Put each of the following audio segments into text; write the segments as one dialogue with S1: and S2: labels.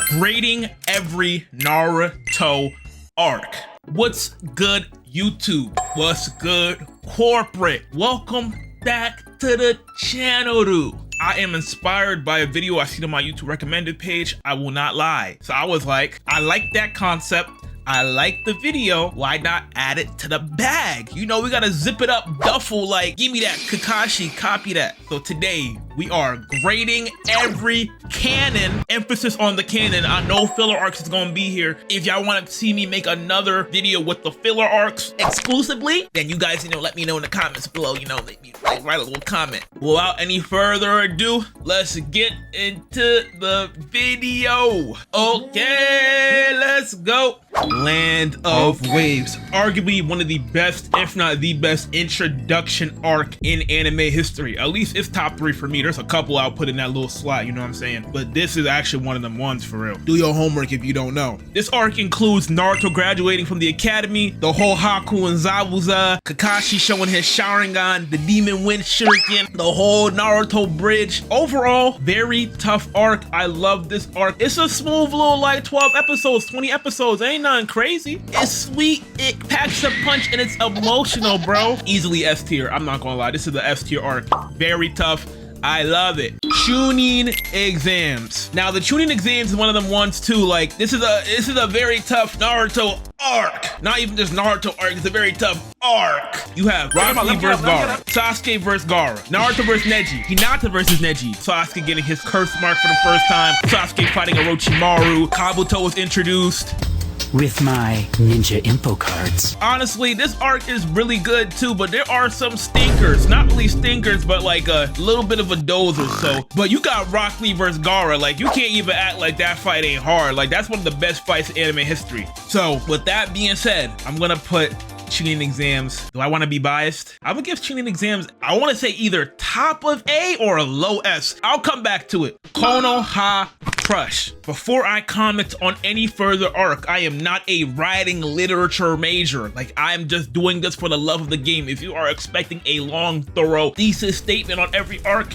S1: grading every Naruto arc. What's good, YouTube? What's good, corporate? Welcome back to the channel, dude. I am inspired by a video I seen on my YouTube recommended page. I will not lie. So I was like, I like that concept. I like the video. Why not add it to the bag? You know, we gotta zip it up duffel, like, give me that Kakashi, copy that. So today, we are grading every canon, emphasis on the canon. I know filler arcs is gonna be here. If y'all wanna see me make another video with the filler arcs exclusively, then you guys, let me know in the comments below, like, write a little comment. Without any further ado, let's get into the video. Okay, let's go. Land of Waves, arguably one of the best, if not the best, introduction arc in anime history. At least it's top 3 for me. There's a couple I'll put in that little slot, you know what I'm saying? But this is actually one of them ones for real. Do your homework if you don't know. This arc includes Naruto graduating from the academy, the whole Haku and Zabuza, Kakashi showing his Sharingan, the Demon Wind Shuriken, the whole Naruto Bridge. Overall, very tough arc. I love this arc. It's a smooth little, like, 12 episodes, 20 episodes. Ain't nothing crazy. It's sweet, it packs a punch, and it's emotional, bro. Easily S tier, I'm not gonna lie. This is the S tier arc. Very tough. I love it. Chunin Exams. Now the Chunin Exams is one of them ones too. Like, this is a very tough Naruto arc. Not even just Naruto arc, it's a very tough arc. You have Rock Lee versus Gaara, Sasuke versus Gaara, Naruto versus Neji, Hinata versus Neji, Sasuke getting his curse mark for the first time, Sasuke fighting Orochimaru, Kabuto was introduced
S2: with my ninja info cards.
S1: Honestly, this arc is really good too, but there are some stinkers. Not really stinkers, but like a little bit of a dozer. So, but you got Rock Lee versus Gaara. Like, you can't even act like that fight ain't hard. Like, that's one of the best fights in anime history. So with that being said, I'm gonna put Chunin Exams. Do I want to be biased? I'm gonna give Chunin Exams, I want to say either top of A or a low S. I'll come back to it. Konoha Crush. Before I comment on any further arc, I am not a writing literature major. Like, I'm just doing this for the love of the game. If you are expecting a long, thorough thesis statement on every arc,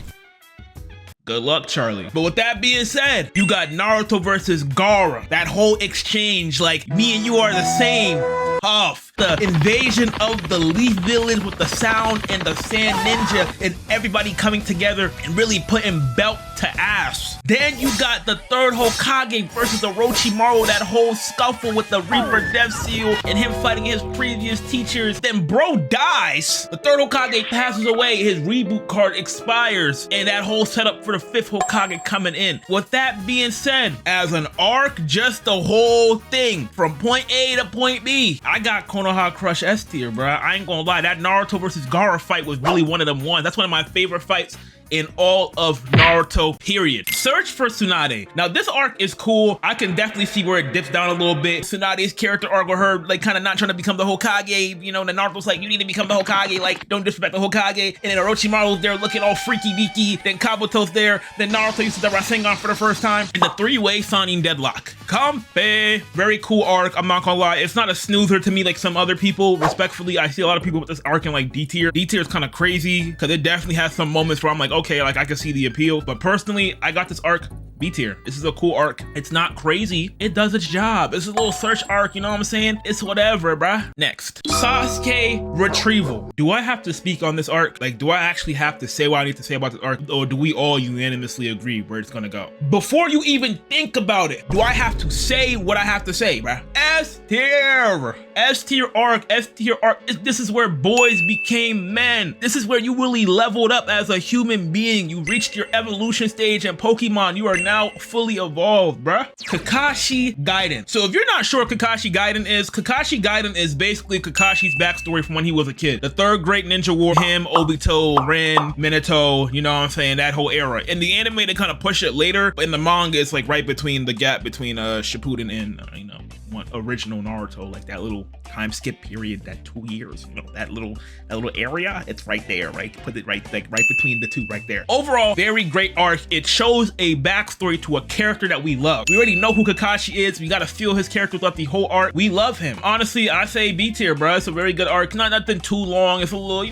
S1: good luck, Charlie. But with that being said, you got Naruto versus Gaara. That whole exchange, like, me and you are the same. Tough. The invasion of the Leaf Village with the Sound and the Sand Ninja and everybody coming together and really putting belt to ass. Then you got the third Hokage versus Orochimaru, that whole scuffle with the Reaper Death Seal and him fighting his previous teachers. Then bro dies. The third Hokage passes away, his reboot card expires, and that whole setup for the 5th Hokage coming in. With that being said, as an arc, just the whole thing from point A to point B, I got Konoha Crush S tier, bro. I ain't gonna lie, that Naruto versus Gaara fight was really one of them ones. That's one of my favorite fights in all of Naruto, period. Search for Tsunade. Now this arc is cool. I can definitely see where it dips down a little bit. Tsunade's character arc with her, like, kind of not trying to become the Hokage. You know, the Naruto's like, you need to become the Hokage, like, don't disrespect the Hokage. And then Orochimaru's there looking all freaky deaky. Then Kabuto's there. Then Naruto uses the Rasengan for the first time. And the 3-way Sannin deadlock. Comfy. Very cool arc. I'm not gonna lie. It's not a snoozer to me like some other people. Respectfully, I see a lot of people with this arc in like D tier. D tier is kind of crazy because it definitely has some moments where I'm like, okay, like, I can see the appeal. But personally, I got this arc B tier. This is a cool arc. It's not crazy. It does its job. It's a little search arc, you know what I'm saying? It's whatever, bruh. Next, Sasuke Retrieval. Do I have to speak on this arc? Like, do I actually have to say what I need to say about this arc? Or do we all unanimously agree where it's gonna go? Before you even think about it, do I have to say what I have to say, bruh? S tier. S tier arc. S tier arc. This is where boys became men. This is where you really leveled up as a human being. You reached your evolution stage in Pokemon. You are now fully evolved, bruh. Kakashi Gaiden. So if you're not sure what Kakashi Gaiden is basically Kakashi's backstory from when he was a kid. The third great ninja war, him, Obito, Rin, Minato, you know what I'm saying, that whole era. In the anime, they kind of push it later, but in the manga, it's like right between the gap between Shippuden and, original Naruto, like that little time skip period, that 2 years, that little area, it's right there, right? Put it right, like right between the two, right there. Overall, very great arc. It shows a backstory to a character that we love. We already know who Kakashi is. We gotta feel his character throughout the whole arc. We love him. Honestly, I say B tier, bro. It's a very good arc. Not nothing too long. It's a little,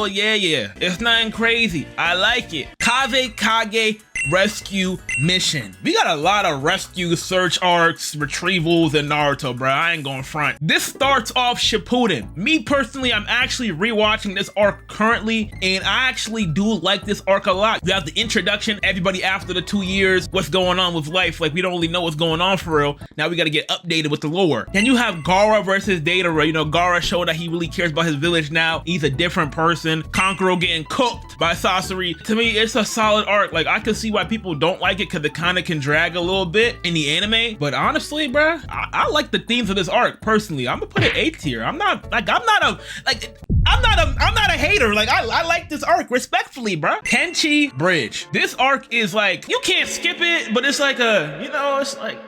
S1: yeah. It's nothing crazy. I like it. Kazekage rescue mission. We got a lot of rescue, search arcs, retrievals in Naruto, bro. I ain't going front. This starts off Shippuden. Me personally, I'm actually rewatching this arc currently, and I actually do like this arc a lot. We have the introduction, everybody after the 2 years, what's going on with life. Like, we don't really know what's going on for real. Now we gotta get updated with the lore. Then you have Gaara versus Deidara. You know, Gaara showed that he really cares about his village now. He's a different person. Kankuro getting cooked by Sasori. To me, it's a solid arc. Like, I can see why people don't like it because it kind of can drag a little bit in the anime. But honestly, bruh, I like the themes of this arc personally. I'm gonna put it A tier. I'm not a hater. Like, I like this arc respectfully, bruh. Tenchi Bridge. This arc is like, you can't skip it, but it's like a, you know, it's like,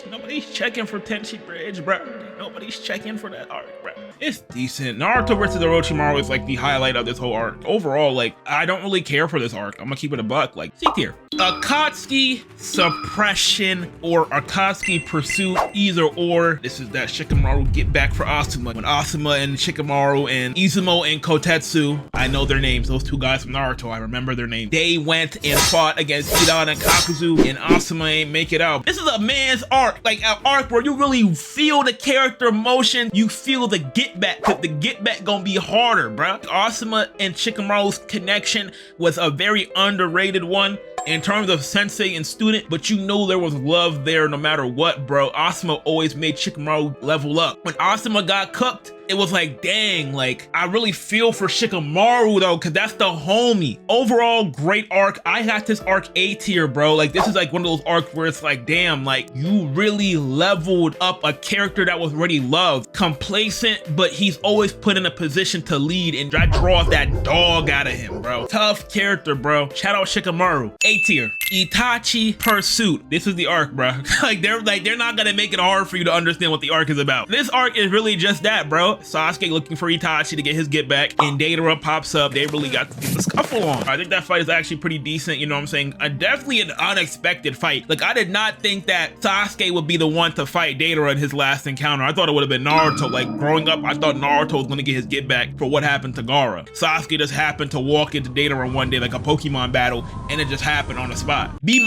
S1: nobody's checking for Tenchi Bridge, bruh. Nobody's checking for that arc, bruh. It's decent. Naruto versus Orochimaru is like the highlight of this whole arc. Overall, like, I don't really care for this arc. I'm gonna keep it a buck, like, C tier. Akatsuki Suppression or Akatsuki Pursuit, either or. This is that Shikamaru get back for Asuma. When Asuma and Shikamaru and Izumo and Kotetsu, I know their names, those two guys from Naruto, I remember their names. They went and fought against Hidan and Kakuzu, and Asuma ain't make it out. This is a man's arc, like an arc where you really feel the character motion, you feel the get back, because the get back gonna be harder, bruh. Asuma and Shikamaru's connection was a very underrated one in terms of sensei and student, but you know there was love there no matter what, bro. Asuma always made Shikamaru level up. When Asuma got cooked, it was like, dang, like, I really feel for Shikamaru though, cause that's the homie. Overall, great arc. I got this arc A tier, bro. Like, this is like one of those arcs where it's like, damn, like, you really leveled up a character that was already loved. Complacent, but he's always put in a position to lead, and that draws that dog out of him, bro. Tough character, bro. Shout out Shikamaru. A tier. Itachi Pursuit. This is the arc, bro. they're not gonna make it hard for you to understand what the arc is about. This arc is really just that, bro. Sasuke looking for Itachi to get his get back, and Deidara pops up. They really got the scuffle on. I think that fight is actually pretty decent, you know what I'm saying? Definitely an unexpected fight. Like, I did not think that Sasuke would be the one to fight Deidara in his last encounter. I thought it would have been Naruto. Like, growing up, I thought Naruto was gonna get his get back for what happened to Gaara. Sasuke just happened to walk into Deidara one day like a Pokemon battle, and it just happened on the spot. B-.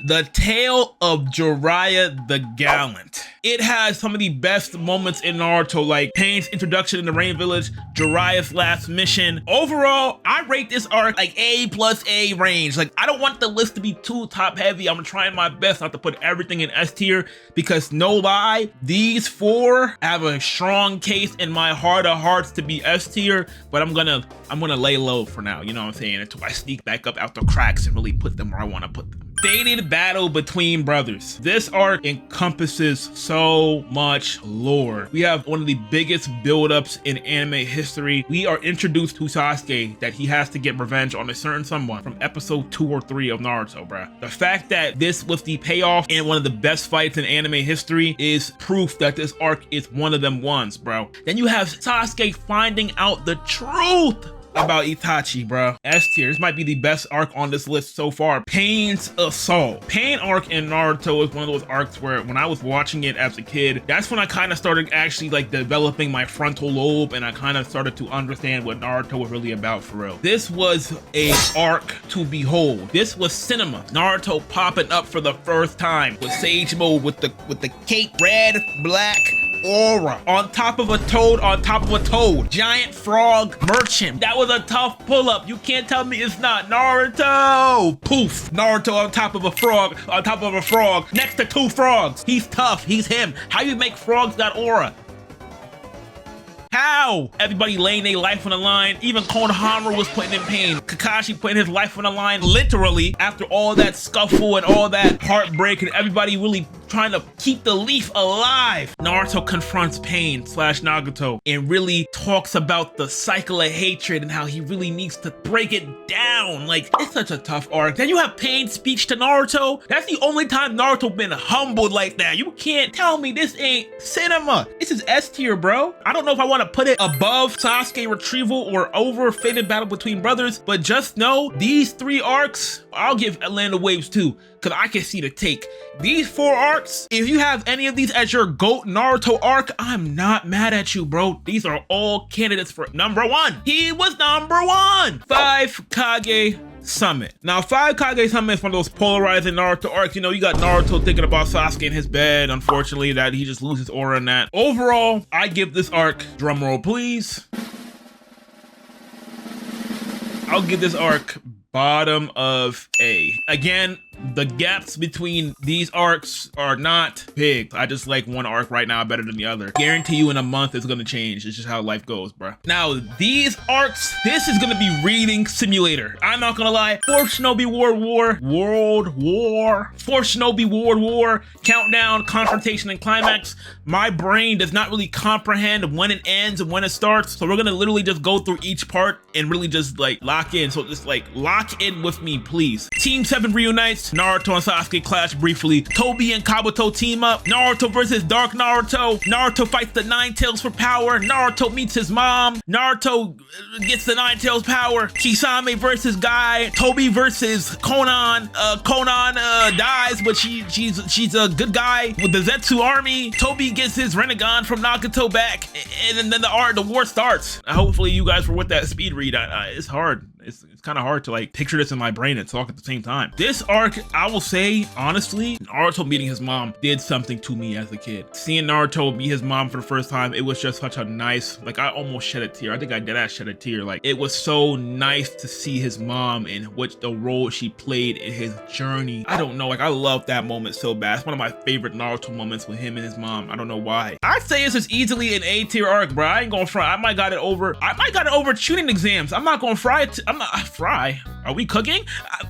S1: The Tale of Jiraiya the Gallant. It has some of the best moments in Naruto, like Pain's introduction in the Rain Village, Jiraiya's last mission. Overall, I rate this arc like A+A range. Like, I don't want the list to be too top heavy. I'm trying my best not to put everything in S tier, because no lie, these four have a strong case in my heart of hearts to be S tier, but I'm gonna lay low for now, you know what I'm saying, until I sneak back up out the cracks and really put them where I want to put them. Fated battle between brothers. This arc encompasses so much lore. We have one of the biggest build-ups in anime history. We are introduced to Sasuke that he has to get revenge on a certain someone from episode 2 or 3 of Naruto, bruh. The fact that this was the payoff and one of the best fights in anime history is proof that this arc is one of them ones, bro. Then you have Sasuke finding out the truth about Itachi, bro. S tier. This might be the best arc on this list so far. Pain's Assault. Pain arc in Naruto is one of those arcs where when I was watching it as a kid, that's when I kind of started actually like developing my frontal lobe, and I kind of started to understand what Naruto was really about for real. This was a arc to behold. This was cinema. Naruto popping up for the first time with Sage Mode with the cape, red, black, aura on top of a toad, on top of a toad, giant frog merchant. That was a tough pull-up. You can't tell me it's not. Naruto, poof, Naruto on top of a frog, on top of a frog, next to 2 frogs. He's tough. He's him. How you make frogs got aura? How? Everybody laying their life on the line. Even Konoha was putting in pain. Kakashi putting his life on the line, literally, after all that scuffle and all that heartbreak and everybody really trying to keep the leaf alive. Naruto confronts Pain / Nagato and really talks about the cycle of hatred and how he really needs to break it down. Like, it's such a tough arc. Then you have Pain's speech to Naruto. That's the only time Naruto been humbled like that. You can't tell me this ain't cinema. This is S tier, bro. I don't know if I want to put it above Sasuke Retrieval or over Fated Battle Between Brothers, but just know these 3 arcs, I'll give Atlanta Waves 2, because I can see the take. These 4 arcs, if you have any of these as your GOAT Naruto arc, I'm not mad at you, bro. These are all candidates for number 1. He was number 1. 5, Kage, Summit. Now, 5 Kage Summit is one of those polarizing Naruto arcs. You know, you got Naruto thinking about Sasuke in his bed. Unfortunately, that he just loses aura in that. Overall, I give this arc, drumroll please, I'll give this arc bottom of A. Again, the gaps between these arcs are not big. I just like one arc right now better than the other. Guarantee you in a month it's gonna change. It's just how life goes, bro. Now, these arcs, this is gonna be reading simulator. I'm not gonna lie. 4th Shinobi World War, 4th Shinobi World War, Countdown, Confrontation, and Climax. My brain does not really comprehend when it ends and when it starts. So we're gonna literally just go through each part and really just like lock in. So just like lock in with me, please. Team 7 reunites. Naruto and Sasuke clash briefly. Tobi and Kabuto team up. Naruto versus Dark Naruto. Naruto fights the Nine Tails for power. Naruto meets his mom. Naruto gets the Nine Tails power. Kisame versus Guy. Tobi versus Conan. Conan dies, but she's a good guy with the Zetsu army. Tobi gets his Renegon from Nagato back, and then the war starts. Hopefully you guys were with that speed read. It's hard. It's kind of hard to like picture this in my brain and talk at the same time. This arc, I will say, honestly, Naruto meeting his mom did something to me as a kid. Seeing Naruto meet his mom for the first time, it was just such a nice, like I almost shed a tear. I think I deadass shed a tear. Like it was so nice to see his mom and what the role she played in his journey. I don't know, like I love that moment so bad. It's one of my favorite Naruto moments with him and his mom. I don't know why. I'd say this is easily an A tier arc, bro. I ain't gonna fry. I might got it over Chunin Exams. I'm not gonna fry it. I'm not fry. Are we cooking?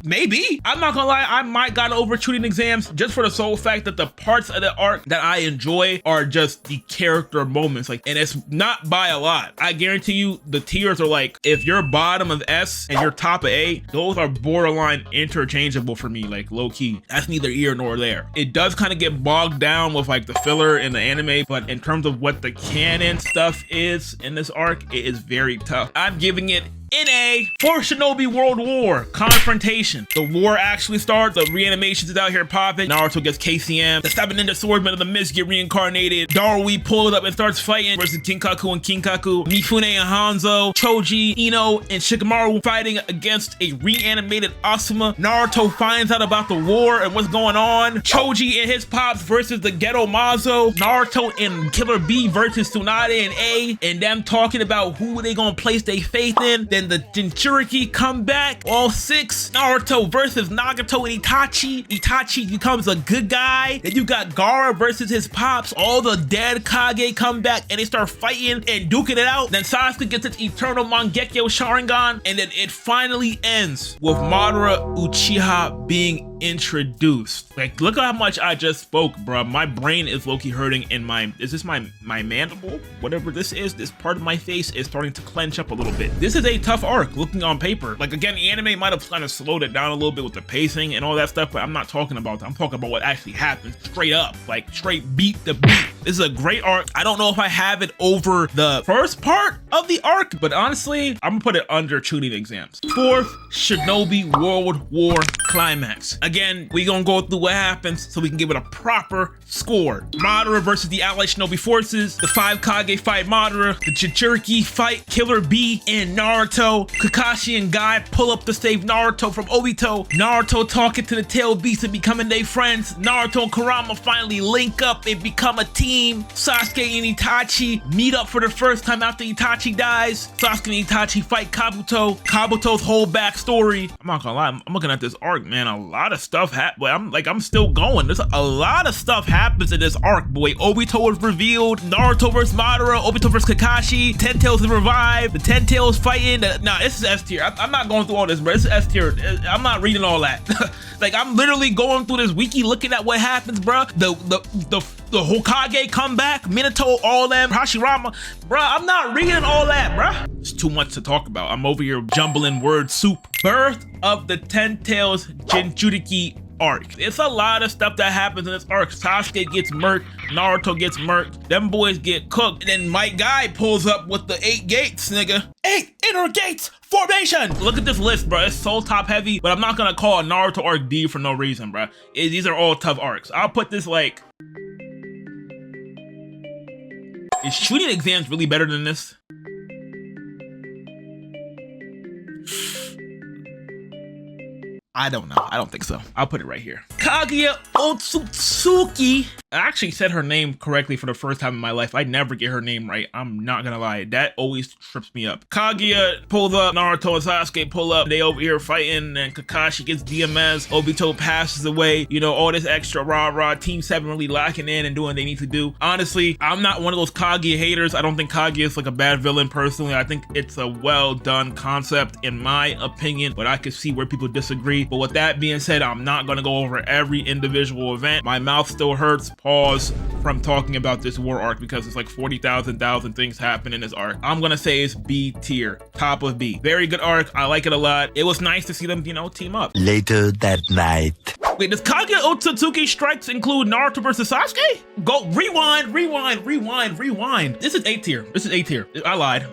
S1: Maybe. I'm not gonna lie, I might got over Chunin Exams just for the sole fact that the parts of the arc that I enjoy are just the character moments. Like, and it's not by a lot. I guarantee you the tiers are like, if you're bottom of S and you're top of A, those are borderline interchangeable for me, like low key. That's neither here nor there. It does kind of get bogged down with like the filler in the anime, but in terms of what the canon stuff is in this arc, it is very tough. I'm giving it in A. 4th Shinobi World War, Confrontation. The war actually starts. The reanimations is out here popping. Naruto gets KCM. The 7 Ninja Swordsmen of the Mist get reincarnated. Darui pulls up and starts fighting versus Kinkaku and Kinkaku. Mifune and Hanzo. Choji, Ino, and Shikamaru fighting against a reanimated Asuma. Naruto finds out about the war and what's going on. Choji and his pops versus the Ghetto Mazo. Naruto and Killer B versus Tsunade and A, and them talking about who they gonna place their faith in. Then the Jinchuriki come back, all 6. Naruto versus Nagato and Itachi. Itachi becomes a good guy. Then you got Gaara versus his pops. All the dead Kage come back and they start fighting and duking it out. Then Sasuke gets its eternal Mangekyo Sharingan, and then it finally ends with Madara Uchiha being introduced. Like, look at how much I just spoke, bro. My brain is low-key hurting, and is this my mandible? Whatever this is, this part of my face is starting to clench up a little bit. This is a tough arc looking on paper. Like, again, the anime might have kind of slowed it down a little bit with the pacing and all that stuff, but I'm not talking about that. I'm talking about what actually happens straight up, like straight beat to beat. This is a great arc. I don't know if I have it over the first part of the arc, but honestly, I'm gonna put it under Chunin Exams. 4th Shinobi World War Climax. Again, we gonna go through what happens so we can give it a proper score. Madara versus the allied shinobi forces. The 5 Kage fight Madara. The Jinchuriki fight Killer B and Naruto. Kakashi and Guy pull up to save Naruto from Obito. Naruto talking to the tail beast and becoming their friends. Naruto and Kurama finally link up and become a team. Sasuke and Itachi meet up for the first time after Itachi dies. Sasuke and Itachi fight Kabuto. Kabuto's whole backstory. I'm not gonna lie, I'm looking at this arc, man. A lot of stuff happened. I'm still going. There's a lot of stuff happens in this arc, boy. Obito is revealed. Naruto versus Madara. Obito versus Kakashi. Ten Tails is revived. The Ten Tails fighting. Nah, this is S tier. I'm not going through all this, bro. This is S tier. I'm not reading all that. Like, I'm literally going through this wiki looking at what happens, bro. The Hokage come back. Minato, all them. Hashirama. Bro, I'm not reading all that, bro. It's too much to talk about. I'm over here jumbling word soup. Birth of the Ten Tails Jinchuriki arc. It's a lot of stuff that happens in this arc. Sasuke gets murked, Naruto gets murked, them boys get cooked, and then my guy pulls up with the 8 gates, nigga. 8 inner gates formation. Look at this list, bro. It's so top heavy, but I'm not gonna call a Naruto arc D for no reason, bro. These are all tough arcs. I'll put this like, is Chunin Exams really better than this? I don't know. I don't think so. I'll put it right here. Kaguya Otsutsuki. I actually said her name correctly for the first time in my life. I never get her name right. I'm not gonna lie. That always trips me up. Kaguya pulls up, Naruto and Sasuke pull up. They over here fighting, and Kakashi gets DMS. Obito passes away. You know, all this extra rah-rah. Team 7 really locking in and doing what they need to do. Honestly, I'm not one of those Kaguya haters. I don't think Kaguya is like a bad villain personally. I think it's a well-done concept in my opinion, but I could see where people disagree. But with that being said, I'm not gonna go over every individual event. My mouth still hurts. Pause from talking about this war arc because it's like 40,000 things happen in this arc. I'm gonna say it's B tier, top of B. Very good arc. I like it a lot. It was nice to see them, you know, team up.
S2: Later that night.
S1: Wait, does Kaguya Otsutsuki strikes include Naruto versus Sasuke? Go rewind. This is A tier. This is A tier. I lied.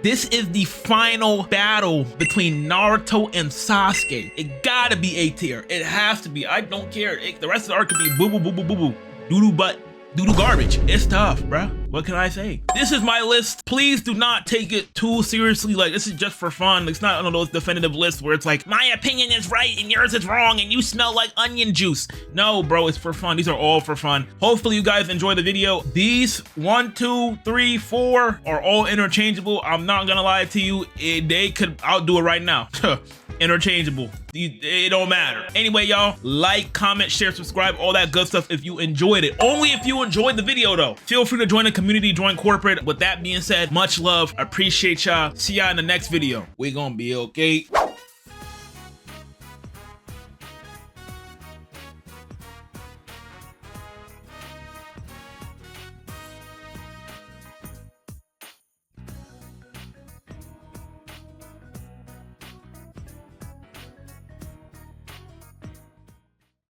S1: This is the final battle between Naruto and Sasuke. It gotta be A tier. It has to be. I don't care. The rest of the arc could be boo boo boo boo boo boo. Doo-doo butt. Doo-doo garbage. It's tough, bruh. What can I say? This is my list. Please do not take it too seriously. Like, this is just for fun. It's not one of those definitive lists where it's like, my opinion is right and yours is wrong and you smell like onion juice. No, bro, it's for fun. These are all for fun. Hopefully you guys enjoy the video. These 1, 2, 3, 4 are all interchangeable. I'm not gonna lie to you. They could outdo it right now. Interchangeable. It don't matter. Anyway, y'all, like, comment, share, subscribe, all that good stuff if you enjoyed it. Only if you enjoyed the video though. Feel free to join the community, join corporate. With that being said, much love. Appreciate y'all. See y'all in the next video. We gonna be okay.